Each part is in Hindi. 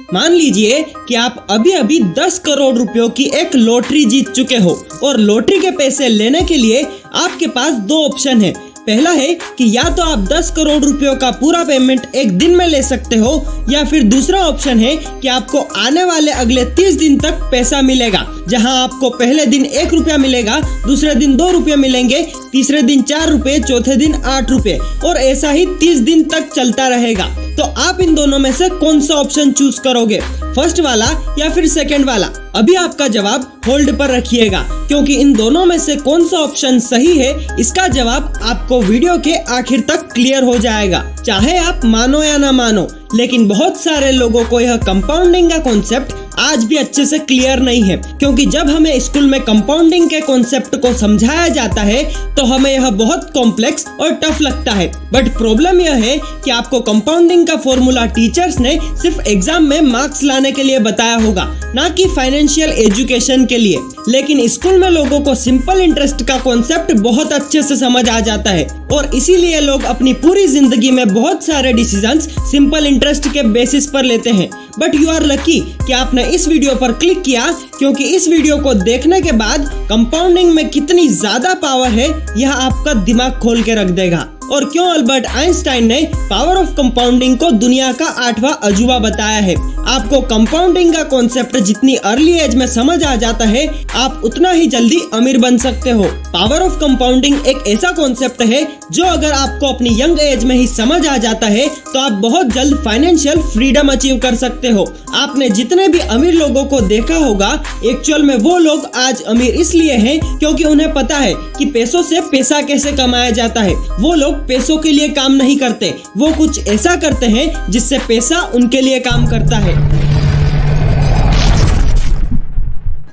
मान लीजिए कि आप अभी अभी 10 करोड़ रुपयों की एक लॉटरी जीत चुके हो और लॉटरी के पैसे लेने के लिए आपके पास दो ऑप्शन है। पहला है कि या तो आप 10 करोड़ रुपयों का पूरा पेमेंट एक दिन में ले सकते हो, या फिर दूसरा ऑप्शन है कि आपको आने वाले अगले 30 दिन तक पैसा मिलेगा, जहां आपको पहले दिन 1 रुपया मिलेगा, दूसरे दिन 2 रुपये मिलेंगे, तीसरे दिन 4 रुपये, चौथे दिन 8 रुपये और ऐसा ही 30 दिन तक चलता रहेगा। तो आप इन दोनों में से कौन सा ऑप्शन चूज करोगे, फर्स्ट वाला या फिर सेकंड वाला? अभी आपका जवाब होल्ड पर रखिएगा, क्योंकि इन दोनों में से कौन सा ऑप्शन सही है इसका जवाब आपको वीडियो के आखिर तक क्लियर हो जाएगा। चाहे आप मानो या ना मानो, लेकिन बहुत सारे लोगों को यह कंपाउंडिंग का कॉन्सेप्ट आज भी अच्छे से क्लियर नहीं है, क्योंकि जब हमें स्कूल में कंपाउंडिंग के कॉन्सेप्ट को समझाया जाता है तो हमें यह बहुत कॉम्प्लेक्स और टफ लगता है। बट प्रॉब्लम यह है कि आपको कंपाउंडिंग का फॉर्मूला टीचर्स ने सिर्फ एग्जाम में मार्क्स लाने के लिए बताया होगा, ना कि फाइनेंशियल एजुकेशन के लिए। लेकिन स्कूल में लोगों को सिंपल इंटरेस्ट का कॉन्सेप्ट बहुत अच्छे से समझ आ जाता है और इसीलिए लोग अपनी पूरी जिंदगी में बहुत सारे डिसीजंस सिंपल इंटरेस्ट के बेसिस पर लेते हैं। बट यू आर लकी कि आपने इस वीडियो पर क्लिक किया, क्योंकि इस वीडियो को देखने के बाद कंपाउंडिंग में कितनी ज्यादा पावर है यह आपका दिमाग खोल के रख देगा। और क्यों अल्बर्ट आइंस्टाइन ने पावर ऑफ कंपाउंडिंग को दुनिया का 8वां अजूबा बताया है। आपको कंपाउंडिंग का कॉन्सेप्ट जितनी अर्ली एज में समझ आ जाता है, आप उतना ही जल्दी अमीर बन सकते हो। पावर ऑफ कंपाउंडिंग एक ऐसा कॉन्सेप्ट है जो अगर आपको अपनी यंग एज में ही समझ आ जाता है तो आप बहुत जल्द फाइनेंशियल फ्रीडम अचीव कर सकते हो। आपने जितने भी अमीर लोगों को देखा होगा, एक्चुअल में वो लोग आज अमीर इसलिए हैं क्योंकि उन्हें पता है कि पैसों से पैसा कैसे कमाया जाता है। वो लोग पैसों के लिए काम नहीं करते, वो कुछ ऐसा करते हैं जिससे पैसा उनके लिए काम करता है।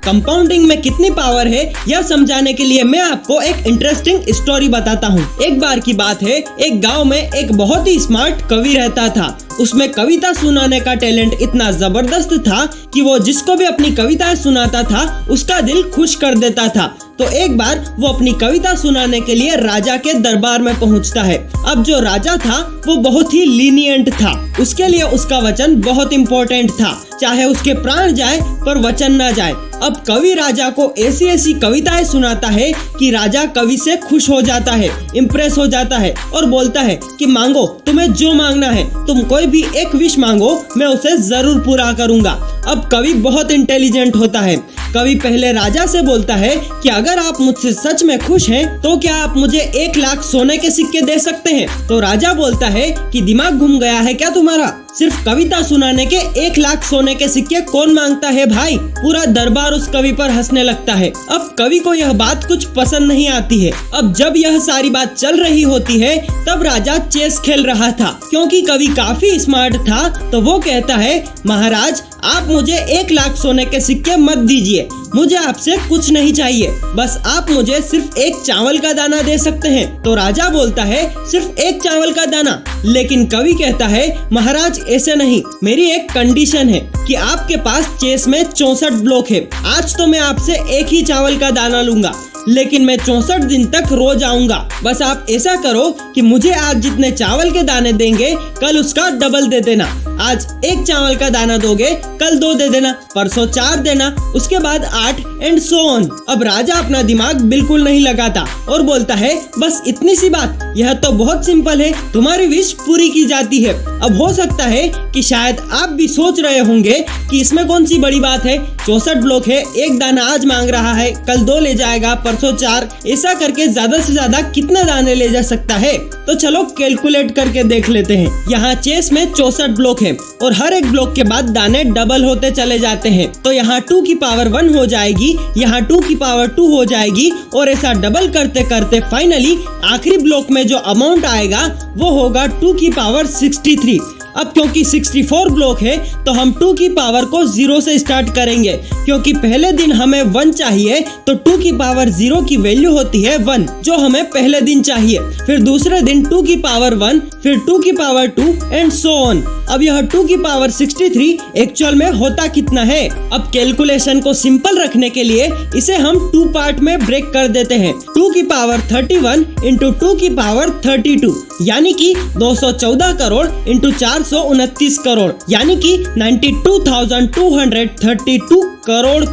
कंपाउंडिंग में कितनी पावर है यह समझाने के लिए मैं आपको एक इंटरेस्टिंग स्टोरी बताता हूँ। एक बार की बात है, एक गांव में एक बहुत ही स्मार्ट कवि रहता था। उसमें कविता सुनाने का टैलेंट इतना जबरदस्त था कि वो जिसको भी अपनी कविताएं सुनाता था उसका दिल खुश कर देता था। तो एक बार वो अपनी कविता सुनाने के लिए राजा के दरबार में पहुंचता है। अब जो राजा था वो बहुत ही लीनिएंट था, उसके लिए उसका वचन बहुत इम्पोर्टेंट था, चाहे उसके प्राण जाए पर वचन ना जाए। अब कवि राजा को ऐसी ऐसी कविताएं सुनाता है कि राजा कवि से खुश हो जाता है, इम्प्रेस हो जाता है और बोलता है कि मांगो, तुम्हें जो मांगना है, तुम कोई भी एक विश मांगो, मैं उसे जरूर पूरा करूंगा। अब कवि बहुत इंटेलिजेंट होता है। कवि पहले राजा से बोलता है कि अगर आप मुझसे सच में खुश हैं तो क्या आप मुझे 1 लाख सोने के सिक्के दे सकते हैं? तो राजा बोलता है कि दिमाग घूम गया है क्या तुम्हारा? सिर्फ कविता सुनाने के 1 लाख सोने के सिक्के कौन मांगता है भाई? पूरा दरबार उस कवि पर हंसने लगता है। अब कवि को यह बात कुछ पसंद नहीं आती है। अब जब यह सारी बात चल रही होती है तब राजा चेस खेल रहा था। क्योंकि कवि काफी स्मार्ट था तो वो कहता है, महाराज आप मुझे 1 लाख सोने के सिक्के मत दीजिए, मुझे आपसे कुछ नहीं चाहिए, बस आप मुझे सिर्फ 1 चावल का दाना दे सकते हैं। तो राजा बोलता है, सिर्फ 1 चावल का दाना? लेकिन कवि कहता है, महाराज ऐसे नहीं, मेरी एक कंडीशन है कि आपके पास चेस में 64 ब्लॉक है। आज तो मैं आपसे 1 ही चावल का दाना लूंगा, लेकिन मैं 64 दिन तक रोज आऊंगा। बस आप ऐसा करो कि मुझे आज जितने चावल के दाने देंगे कल उसका डबल दे देना। आज 1 चावल का दाना दोगे, कल 2 दे देना, परसों 4 देना, उसके बाद 8 एंड सो ऑन। अब राजा अपना दिमाग बिल्कुल नहीं लगाता और बोलता है, बस इतनी सी बात, यह तो बहुत सिंपल है, तुम्हारी विश पूरी की जाती है। अब हो सकता है कि शायद आप भी सोच रहे होंगे कि इसमें कौन सी बड़ी बात है, 64 ब्लॉक है, 1 दाना आज मांग रहा है, कल 2 ले जाएगा, परसों 4, ऐसा करके ज्यादा से ज्यादा कितने दाने ले जा सकता है? तो चलो कैलकुलेट करके देख लेते हैं। यहाँ चेस में 64 ब्लॉक है और हर एक ब्लॉक के बाद दाने डबल होते चले जाते हैं। तो यहाँ 2 की पावर 1 हो जाएगी, यहाँ 2 की पावर 2 हो जाएगी और ऐसा डबल करते करते फाइनली आखिरी ब्लॉक में जो अमाउंट आएगा वो होगा 2 की पावर 63। अब क्योंकि 64 ब्लॉक है तो हम 2 की पावर को 0 से स्टार्ट करेंगे, क्योंकि पहले दिन हमें 1 चाहिए तो 2 की पावर 0 की वैल्यू होती है 1, जो हमें पहले दिन चाहिए। फिर दूसरे दिन 2 की पावर 1, फिर 2 की पावर 2 एंड सो ऑन। अब यह 2 की पावर 63 एक्चुअल में होता कितना है? अब कैलकुलेशन को सिंपल रखने के लिए इसे हम 2 पार्ट में ब्रेक कर देते हैं। 2 की पावर 31 इंटू 2 की पावर 32, यानी कि 214 करोड़ इंटू 4 429 करोड़, यानी कि 92,232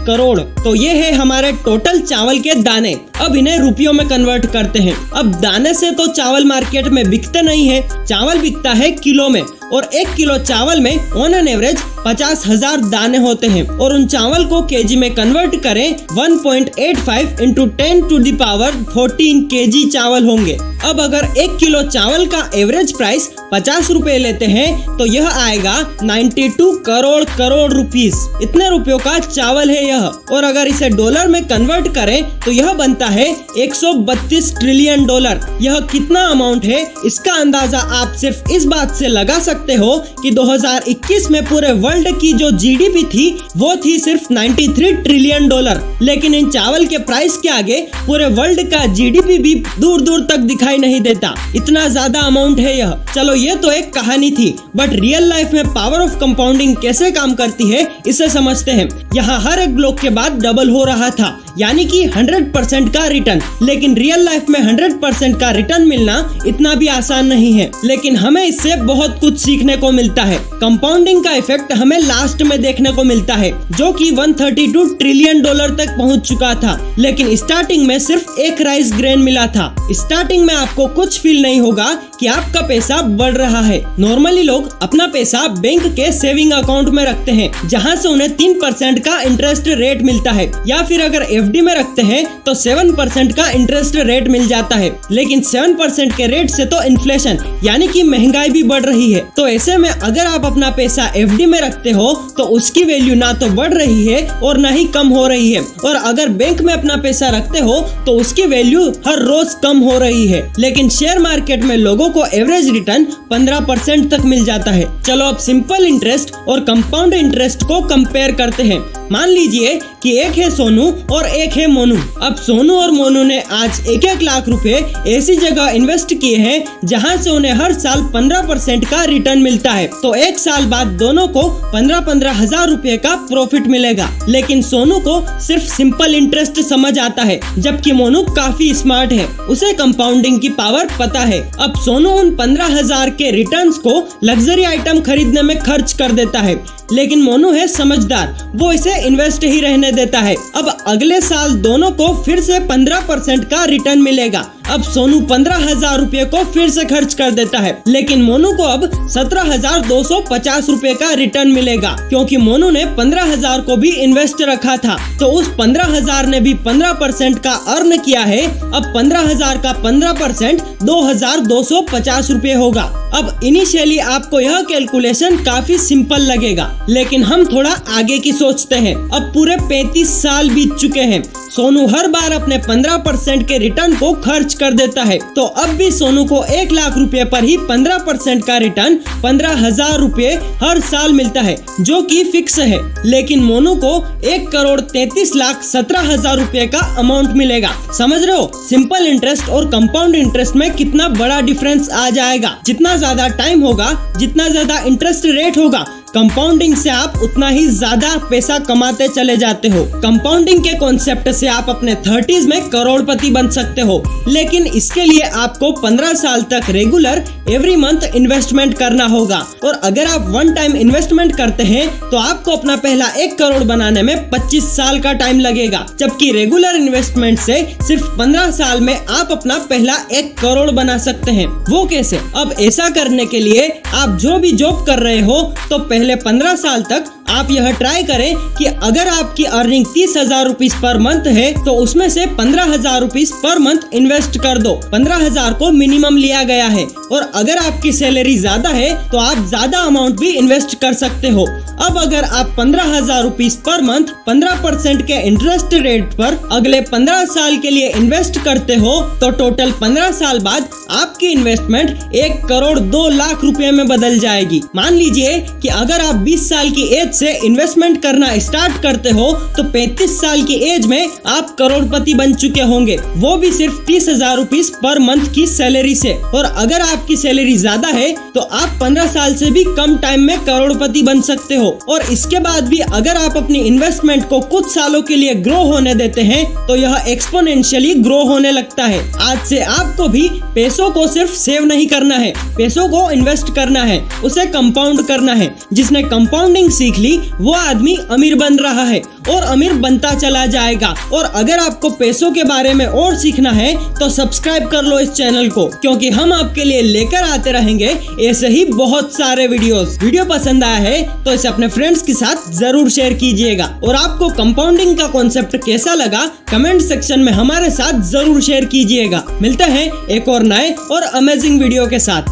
करोड़। तो ये है हमारे टोटल चावल के दाने। अब इन्हें रुपयों में कन्वर्ट करते हैं। अब दाने से तो चावल मार्केट में बिकते नहीं है, चावल बिकता है किलो में, और 1 किलो चावल में ऑन एन एवरेज 50,000 दाने होते हैं। और उन चावल को केजी में कन्वर्ट करें 1.85 into 10 to the power 14 KG चावल होंगे। अब अगर 1 किलो चावल का एवरेज प्राइस 50 रुपए लेते हैं तो यह आएगा 92 करोड़ रुपीस। इतने रुपयों का चावल है यह। और अगर इसे डॉलर में कन्वर्ट करें तो यह बनता है 132 ट्रिलियन डॉलर। यह कितना अमाउंट है इसका अंदाजा आप सिर्फ इस बात से लगा सकते हो कि 2021 में पूरे वर्ल्ड की जो जीडीपी थी वो थी सिर्फ 93 ट्रिलियन डॉलर। लेकिन इन चावल के प्राइस के आगे पूरे वर्ल्ड का जीडीपी भी दूर दूर तक दिखाई नहीं देता। इतना ज्यादा अमाउंट है यह। चलो ये तो एक कहानी थी, बट रियल लाइफ में पावर ऑफ कंपाउंडिंग कैसे काम करती है इसे समझते हैं। यहाँ हर एक ब्लॉक के बाद डबल हो रहा था, यानी कि 100% का रिटर्न। लेकिन रियल लाइफ में 100% का रिटर्न मिलना इतना भी आसान नहीं है, लेकिन हमें इससे बहुत कुछ सीखने को मिलता है। कंपाउंडिंग का इफेक्ट हमें लास्ट में देखने को मिलता है, जो कि 132 ट्रिलियन डॉलर तक पहुंच चुका था। लेकिन स्टार्टिंग में सिर्फ एक राइस ग्रेन मिला था। स्टार्टिंग में आपको कुछ फील नहीं होगा कि आपका पैसा बढ़ रहा है। नॉर्मली लोग अपना पैसा बैंक के सेविंग अकाउंट में रखते हैं, जहां से उन्हें 3% का इंटरेस्ट रेट मिलता है, या फिर अगर एफडी में रखते हैं तो 7% का इंटरेस्ट रेट मिल जाता है। लेकिन 7% के रेट से तो इन्फ्लेशन यानी कि महंगाई भी बढ़ रही है। तो ऐसे में अगर आप अपना पैसा एफडी में रखते हो तो उसकी वैल्यू ना तो बढ़ रही है और ना ही कम हो रही है। और अगर बैंक में अपना पैसा रखते हो तो उसकी वैल्यू हर रोज कम हो रही है। लेकिन शेयर मार्केट में लोगों को एवरेज रिटर्न 15% तक मिल जाता है। चलो अब सिंपल इंटरेस्ट और कंपाउंड इंटरेस्ट को कंपेयर करते हैं। मान लीजिए कि एक है सोनू और एक है मोनू। अब सोनू और मोनू ने आज 1-1 लाख रुपए ऐसी जगह इन्वेस्ट किए हैं जहां से उन्हें हर साल 15% का रिटर्न मिलता है। तो 1 साल बाद दोनों को 15-15 हजार रुपए का प्रॉफिट मिलेगा। लेकिन सोनू को सिर्फ सिंपल इंटरेस्ट समझ आता है, जबकि मोनू काफी स्मार्ट है, उसे कंपाउंडिंग की पावर पता है। अब सोनू उन 15,000 के रिटर्न्स को लग्जरी आइटम खरीदने में खर्च कर देता है, लेकिन मोनू है समझदार, वो इसे इन्वेस्ट ही रहने देता है। अब अगले साल दोनों को फिर से 15% का रिटर्न मिलेगा। अब सोनू 15,000 रुपए को फिर से खर्च कर देता है, लेकिन मोनू को अब 17,250 रुपए का रिटर्न मिलेगा, क्योंकि मोनू ने 15,000 को भी इन्वेस्ट रखा था। तो उस 15,000 ने भी 15% का अर्न किया है। अब 15,000 का 15% 2,250 रुपए होगा। अब इनिशियली आपको यह कैलकुलेशन काफी सिंपल लगेगा, लेकिन हम थोड़ा आगे की सोचते हैं। अब पूरे 35 साल बीत चुके हैं। सोनू हर बार अपने 15% के रिटर्न को खर्च कर देता है। तो अब भी सोनू को 1 लाख रुपए पर ही 15% का रिटर्न 15,000 रुपए हर साल मिलता है, जो कि फिक्स है। लेकिन मोनू को 1,33,17,000 रुपए का अमाउंट मिलेगा। समझ रहे हो सिंपल इंटरेस्ट और कंपाउंड इंटरेस्ट में कितना बड़ा डिफरेंस आ जाएगा। जितना ज्यादा टाइम होगा, जितना ज्यादा इंटरेस्ट रेट होगा, कंपाउंडिंग से आप उतना ही ज्यादा पैसा कमाते चले जाते हो। कंपाउंडिंग के कॉन्सेप्ट से आप अपने 30s में करोड़पति बन सकते हो, लेकिन इसके लिए आपको 15 साल तक रेगुलर एवरी मंथ इन्वेस्टमेंट करना होगा। और अगर आप वन टाइम इन्वेस्टमेंट करते हैं तो आपको अपना पहला 1 करोड़ बनाने में 25 साल का टाइम लगेगा, जबकि रेगुलर इन्वेस्टमेंट से सिर्फ 15 साल में आप अपना पहला 1 करोड़ बना सकते हैं। वो कैसे? अब ऐसा करने के लिए आप जो भी जॉब कर रहे हो तो पहले 15 साल तक आप यह ट्राई करें कि अगर आपकी अर्निंग 30,000 रुपीज पर मंथ है तो उसमें से 15,000 रुपीज पर मंथ इन्वेस्ट कर दो। 15,000 को मिनिमम लिया गया है। और अगर आपकी सैलरी ज्यादा है तो आप ज्यादा अमाउंट भी इन्वेस्ट कर सकते हो। अब अगर आप 15,000 रुपीज पर मंथ 15% के इंटरेस्ट रेट पर अगले 15 साल के लिए इन्वेस्ट करते हो तो टोटल 15 साल बाद आपकी इन्वेस्टमेंट 1 करोड़ 2 लाख रुपए में बदल जाएगी। मान लीजिए कि अगर आप 20 साल की एज से इन्वेस्टमेंट करना स्टार्ट करते हो तो 35 साल की एज में आप करोड़पति बन चुके होंगे, वो भी सिर्फ 30,000 रुपीज पर मंथ की सैलरी से। और अगर आपकी सैलरी ज्यादा है तो आप 15 साल से भी कम टाइम में करोड़पति बन सकते हो। और इसके बाद भी अगर आप अपनी इन्वेस्टमेंट को कुछ सालों के लिए ग्रो होने देते हैं तो यह एक्सपोनेंशियली ग्रो होने लगता है। आज से आपको भी पैसों को सिर्फ सेव नहीं करना है, पैसों को इन्वेस्ट करना है, उसे कंपाउंड करना है। जिसने कंपाउंडिंग सीख ली वो आदमी अमीर बन रहा है और अमीर बनता चला जाएगा। और अगर आपको पैसों के बारे में और सीखना है तो सब्सक्राइब कर लो इस चैनल को, क्योंकि हम आपके लिए लेकर आते रहेंगे ऐसे ही बहुत सारे वीडियोस। वीडियो पसंद आया है तो इसे अपने फ्रेंड्स के साथ जरूर शेयर कीजिएगा। और आपको कंपाउंडिंग का कॉन्सेप्ट कैसा लगा कमेंट सेक्शन में हमारे साथ जरूर शेयर कीजिएगा। मिलते हैं एक और नए और अमेजिंग वीडियो के साथ।